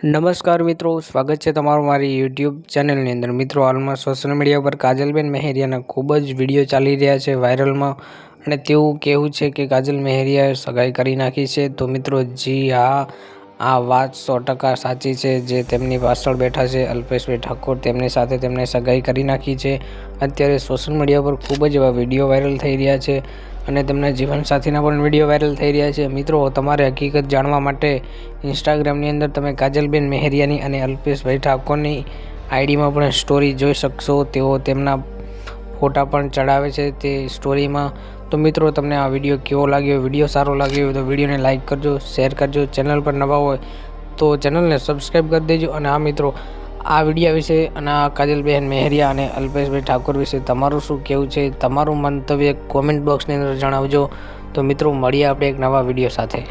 નમસ્કાર મિત્રો, સ્વાગત છે તમારું મારી યુટ્યુબ ચેનલની અંદર। મિત્રો, હાલમાં સોશિયલ મીડિયા પર કાજલબેન મહેરિયાના ખૂબ જ વિડીયો ચાલી રહ્યા છે વાયરલમાં, અને તેવું કહેવું છે કે કાજલ મહેરિયાએ સગાઈ કરી નાખી છે। તો મિત્રો, જી હા, આ વાત 100% સાચી છે। જે તેમની પાછળ બેઠા છે અલ્પેશભાઈ ઠાકોર, તેમની સાથે તેમને સગાઈ કરી નાખી છે। અત્યારે સોશિયલ મીડિયા પર ખૂબ જ એવા વિડીયો વાયરલ થઈ રહ્યા છે, અને તેમના જીવનસાથીના પણ વિડીયો વાયરલ થઈ રહ્યા છે। મિત્રો, તમારે હકીકત જાણવા માટે ઇન્સ્ટાગ્રામની અંદર તમે કાજલબેન મહેરિયાની અને અલ્પેશભાઈ ઠાકોરની આઈડીમાં પણ સ્ટોરી જોઈ શકશો। તેઓ તેમના ફોટા પણ ચડાવે છે તે સ્ટોરીમાં। તો મિત્રો, તમને આ વિડીયો કેવો લાગ્યો? વિડીયો સારો લાગ્યો હોય તો વિડીયોને લાઇક કરજો, શેર કરજો। ચેનલ પર નવા હોય તો ચેનલને સબસ્ક્રાઈબ કરી દેજો। અને આ મિત્રો, આ વિડીયો વિશે અને આ કાજલબેન મહેરિયા અને અલ્પેશભાઈ ઠાકોર વિશે તમારું શું કહેવું છે? તમારું મંતવ્ય કોમેન્ટ બોક્સની અંદર જણાવજો। તો મિત્રો, મળીએ આપણે એક નવા વિડીયો સાથે।